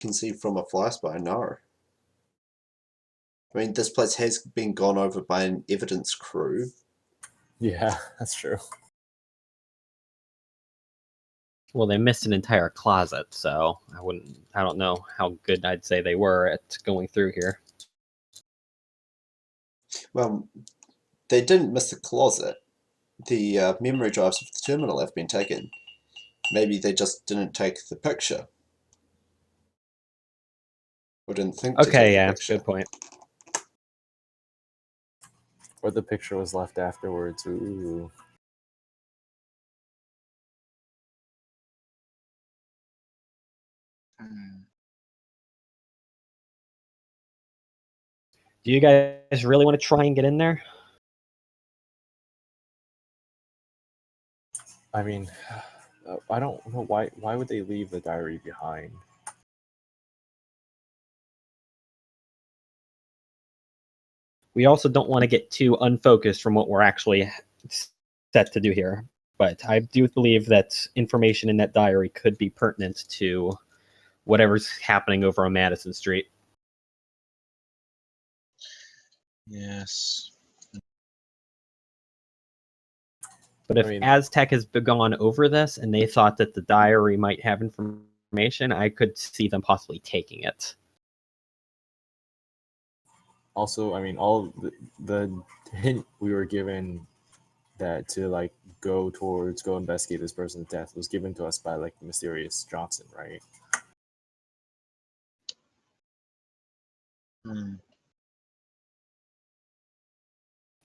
can see from a fly spy, no. I mean, this place has been gone over by an evidence crew. Yeah, that's true. Well, they missed an entire closet, so I don't know how good I'd say they were at going through here. Well, they didn't miss the closet. The memory drives of the terminal have been taken. Maybe they just didn't take the picture. Or didn't think to take the picture. Good point. Or the picture was left afterwards. Ooh. Do you guys really want to try and get in there? I mean, I don't know why would they leave the diary behind? We also don't want to get too unfocused from what we're actually set to do here. But I do believe that information in that diary could be pertinent to whatever's happening over on Madison Street. Yes. But if Aztech has gone over this and they thought that the diary might have information, I could see them possibly taking it. Also, I mean, all the hint we were given that to like go investigate this person's death was given to us by like the mysterious Johnson, right?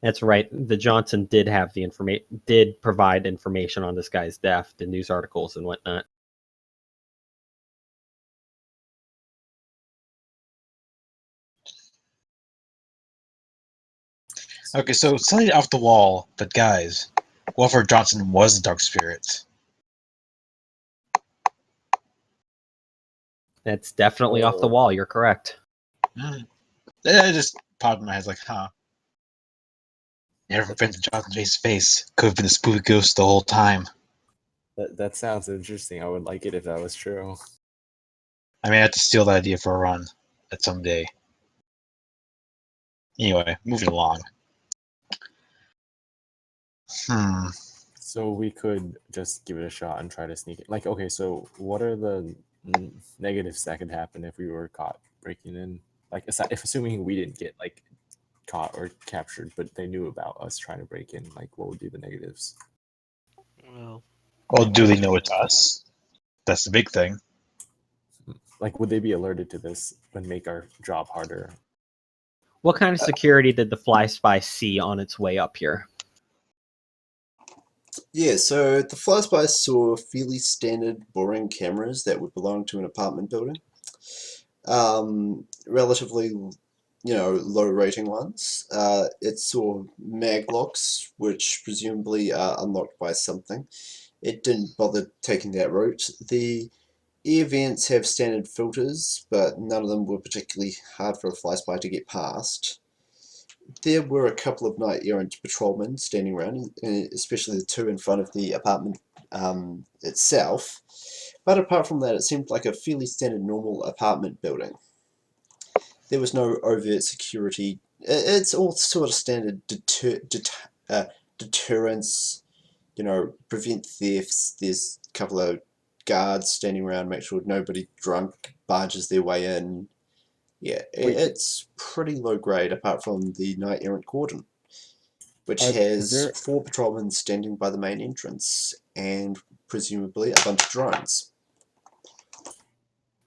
That's right. The Johnson did have the did provide information on this guy's death, the news articles and whatnot. Okay, so slightly off the wall, but guys, Wilford Johnson was the Dark Spirit. That's definitely off the wall. You're correct. It just popped in my head like, huh. Never been to Johnson face to face. Could have been a spooky ghost the whole time. That sounds interesting. I would like it if that was true. I may have to steal that idea for a run at some day. Anyway, moving along. So we could just give it a shot and try to sneak it. Like, okay, so what are the negatives that could happen if we were caught breaking in? Like, if assuming we didn't get like caught or captured, but they knew about us trying to break in, like, what would be the negatives? Well, do they know it's us? That's the big thing. Like, would they be alerted to this and make our job harder? What kind of security did the fly spy see on its way up here? Yeah, so the fly spy saw fairly standard boring cameras that would belong to an apartment building. Relatively, low rating ones. It saw mag locks, which presumably are unlocked by something. It didn't bother taking that route. The air vents have standard filters, but none of them were particularly hard for a fly spy to get past. There were a couple of night errant patrolmen standing around, especially the two in front of the apartment itself. But apart from that, it seemed like a fairly standard normal apartment building. There was no overt security. It's all sort of standard deterrence, prevent thefts. There's a couple of guards standing around, make sure nobody drunk barges their way in. Yeah, it's pretty low grade apart from the night errant cordon, which has 4 patrolmen standing by the main entrance and presumably a bunch of drones.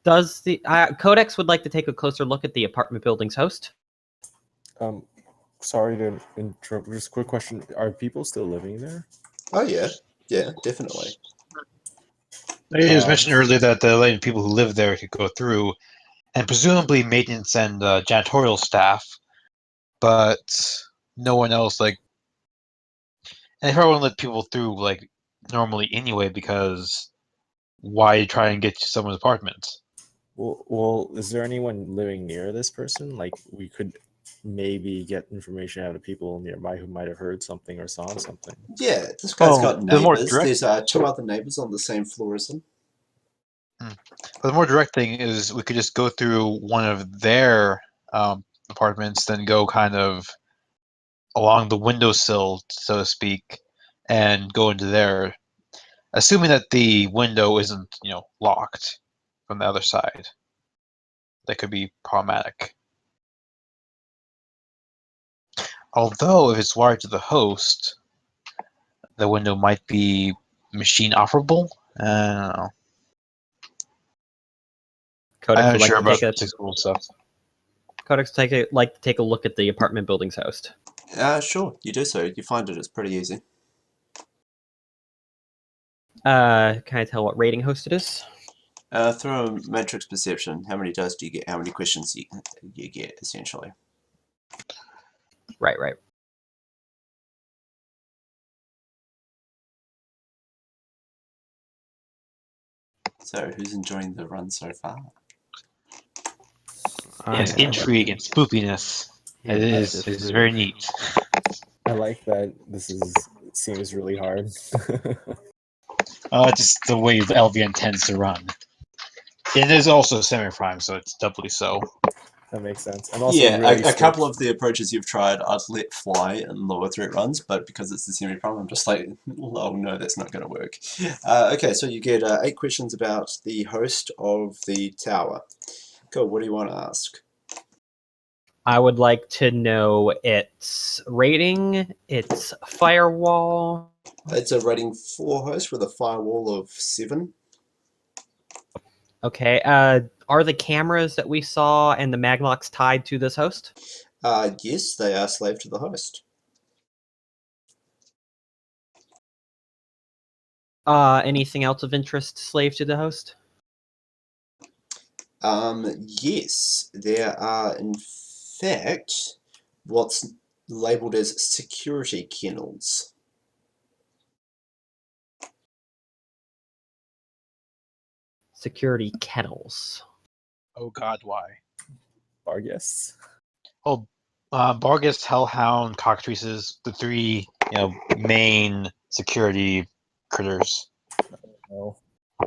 Does the Codex would like to take a closer look at the apartment building's host? Sorry to interrupt. Just a quick question: are people still living there? Oh yeah, definitely. It was mentioned earlier that the people who live there could go through, and presumably maintenance and janitorial staff, but no one else. And they probably won't let people through normally anyway, because why try and get to someone's apartment? Well, is there anyone living near this person? Like, we could maybe get information out of people nearby who might have heard something or saw something. Yeah, this guy's got neighbors. There's 2 other neighbors on the same floor as him. But the more direct thing is we could just go through one of their apartments, then go kind of along the windowsill, so to speak, and go into there, assuming that the window isn't, locked from the other side. That could be problematic. Although, if it's wired to the host, the window might be machine operable. I don't know. Codex I'm would like sure to about take a physical stuff. Codex like to take a look at the apartment building's host. Sure, you do so. You find it's pretty easy. Can I tell what rating host it is? Through a matrix perception, how many dice do you get? How many questions you get, essentially? Right. So, who's enjoying the run so far? Yes, intrigue and spoopiness. Yeah, It is very neat. I like that seems really hard. Just the way the LVN tends to run. It is also semi-prime, so it's doubly so. That makes sense. And also Yeah, really a couple strict. of the approaches you've tried I'd let fly in lower threat runs, but because it's the semi-prime, I'm just like, oh no, that's not going to work. Okay, so you get 8 questions about the host of the tower. Cool, what do you want to ask? I would like to know its rating, its firewall. It's a rating 4 host with a firewall of 7. Okay. Are the cameras that we saw and the maglocks tied to this host? Yes, they are slave to the host. Anything else of interest slave to the host? Yes, there are in fact what's labelled as security kennels. Security kennels. Oh God, why? Bargus. Oh, Bargus, Hellhound, Cockatrices, the 3 main security critters. No.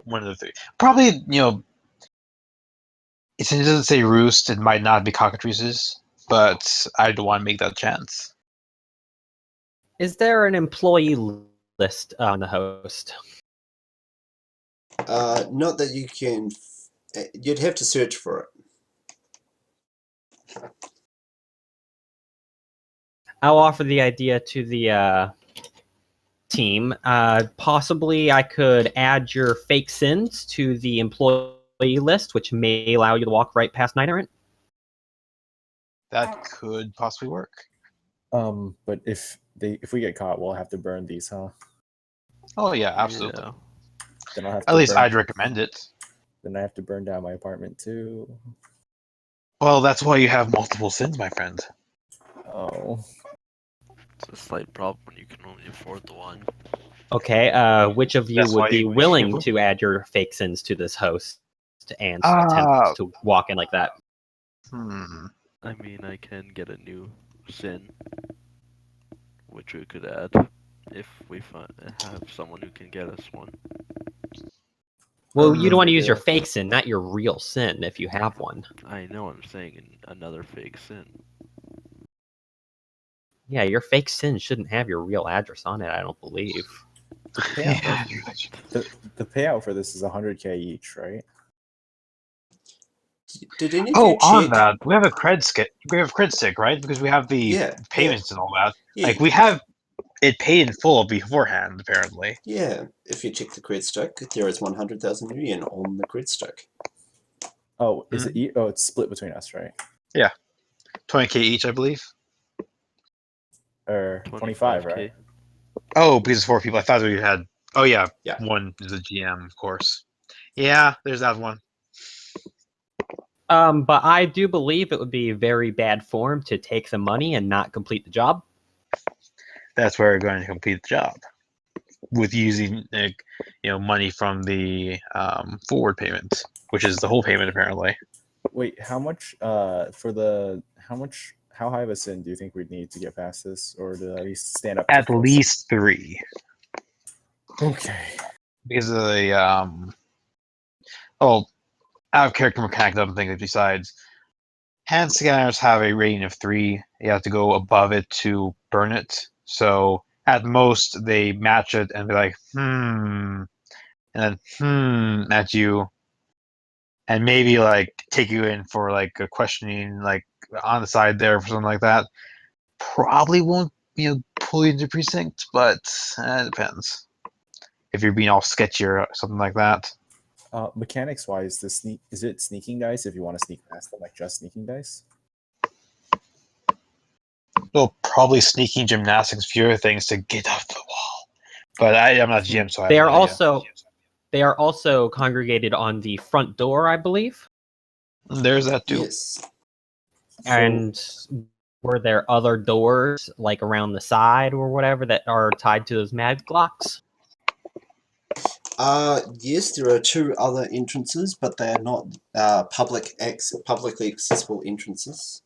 One of the 3. Probably since it doesn't say roost, it might not be Cockatrices, but I don't want to make that chance. Is there an employee list on the host? Not that you can. You'd have to search for it. I'll offer the idea to the team. Possibly I could add your fake sins to the employee list, which may allow you to walk right past Night Errant. That could possibly work. But if we get caught, we'll have to burn these, huh? Oh yeah, absolutely. Yeah. Then I'll have At to least burn, I'd recommend it. Then I have to burn down my apartment too. Well, that's why you have multiple sins, my friend. Oh. It's a slight problem when you can only afford the one. Okay, which of you That's would why be you- willing to add your fake sins to this host and Ah. attempt to walk in like that? I mean, I can get a new sin, which we could add if we have someone who can get us one. Well, you don't want to use Yeah. your fake sin, not your real sin, if you have one. I know I'm saying another fake sin. Yeah, your fake sin shouldn't have your real address on it, I don't believe. The payout, the payout for this is 100k each, right? Did any of Oh, you on check? that, we have a cred stick. We have cred stick, right? Because we have the Yeah, payments and all that. yeah, Like we have it paid in full beforehand, apparently. yeah. If you check the cred stick, there is 100,000 yen on the cred stick. Oh, is it? Oh, it's split between us, right? 20k each, I believe. Or 25, right? Oh, because it's 4 people. I thought we had. Oh yeah, Yeah. one is the GM, of course. Yeah, there's that one. But I do believe it would be very bad form to take the money and not complete the job. That's where we're going to complete the job with using money from the forward payment, which is the whole payment apparently. Wait, how much? How high of a sin do you think we'd need to get past this, or to at least stand up? At least 3. Okay. Because of the out of character mechanic, other things besides hand scanners have a rating of 3. You have to go above it to burn it. So at most they match it and be like, and then at you, and maybe like take you in for like a questioning, like on the side there for something like that. Probably won't pull you into precinct, but it depends if you're being all sketchy or something like that. Mechanics wise, is it sneaking dice if you want to sneak past them, like just sneaking dice? Well, probably sneaking gymnastics, fewer things to get off the wall. But I'm not GM, so I They have are no idea. they are also congregated on the front door, I believe. There's that too. Yes. And were there other doors, like around the side or whatever, that are tied to those mag locks? Yes, there are 2 other entrances, but they are not publicly accessible entrances.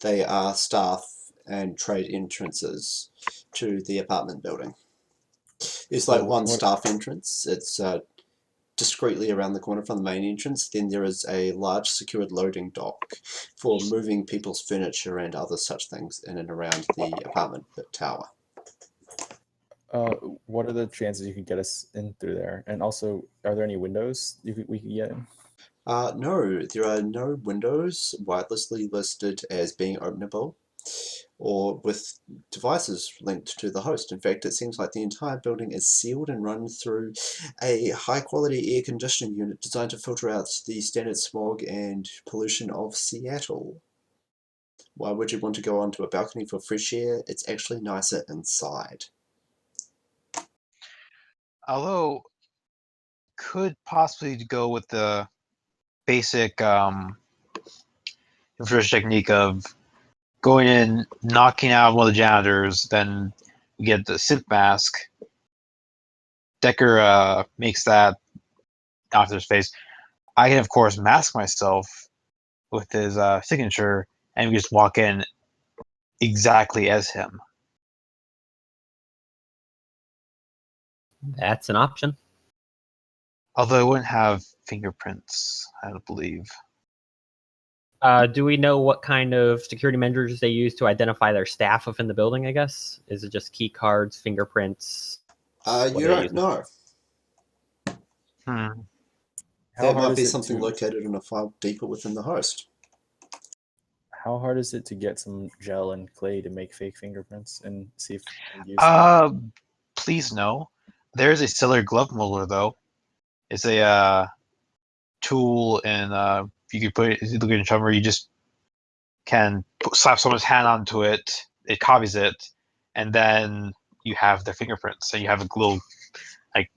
They are staff and trade entrances to the apartment building. There's like one staff entrance. It's discreetly around the corner from the main entrance. Then there is a large secured loading dock for moving people's furniture and other such things in and around the apartment tower. What are the chances you can get us in through there? And also, are there any windows we can get in? No, there are no windows wirelessly listed as being openable or with devices linked to the host. In fact, it seems like the entire building is sealed and run through a high-quality air conditioning unit designed to filter out the standard smog and pollution of Seattle. Why would you want to go onto a balcony for fresh air? It's actually nicer inside. Although, could possibly go with the basic first technique of going in, knocking out one of the janitors, then you get the synth mask. Decker makes that after his face. I can, of course, mask myself with his signature, and we just walk in exactly as him. That's an option. Although it wouldn't have fingerprints, I don't believe. Do we know what kind of security measures they use to identify their staff within the building, I guess? Is it just key cards, fingerprints? You don't know. That might be something located in a file deeper within the host. How hard is it to get some gel and clay to make fake fingerprints and see if we can use them? Please no. There's a cellular glove molder, though. It's a tool, and you can put it, you look at where you just can slap someone's hand onto it, it copies it, and then you have their fingerprints. So you have a little, like,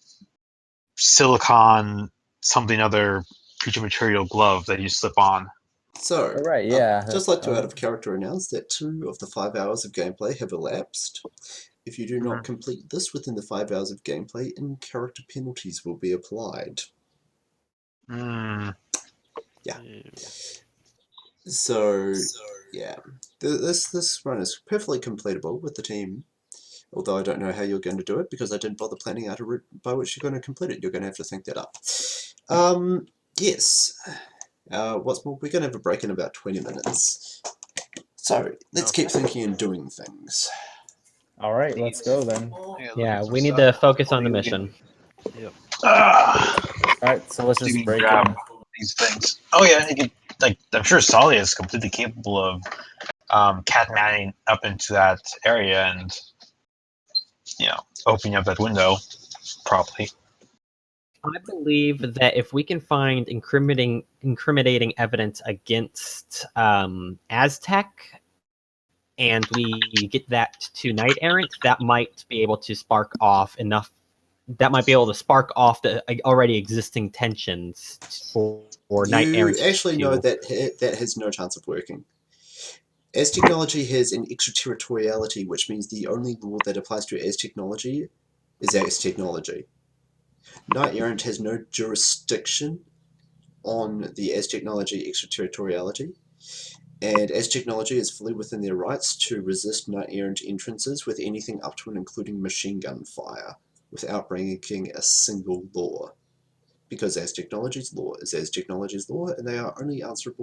silicon something other creature material glove that you slip on. So, right, yeah. I'd just like to out of character announce that 2 of the 5 hours of gameplay have elapsed. If you do not complete this within the 5 hours of gameplay, in-character penalties will be applied. Yeah. So yeah, this run is perfectly completable with the team. Although I don't know how you're going to do it because I didn't bother planning out a route by which you're going to complete it. You're going to have to think that up. Yes. What's more, we're going to have a break in about 20 minutes. So let's keep thinking and doing things. All right, let's go then. Yeah, we need to focus on the mission. Yep. All right, so let's just break grab in. these things. Oh yeah, you can, like, I'm sure Salia is completely capable of cat-manning up into that area and opening up that window properly. I believe that if we can find incriminating evidence against Aztech, and we get that to Knight Errant, that might be able to spark off enough. That might be able to spark off the already existing tensions for Knight Errant. You actually know that that has no chance of working. Aztechnology has an extraterritoriality, which means the only law that applies to Aztechnology is Aztechnology. Knight Errant has no jurisdiction on the Aztechnology extraterritoriality, and Aztechnology is fully within their rights to resist Knight Errant entrances with anything up to and including machine gun fire, without breaking a single law. because Aztechnology's law is Aztechnology's law, and they are only answerable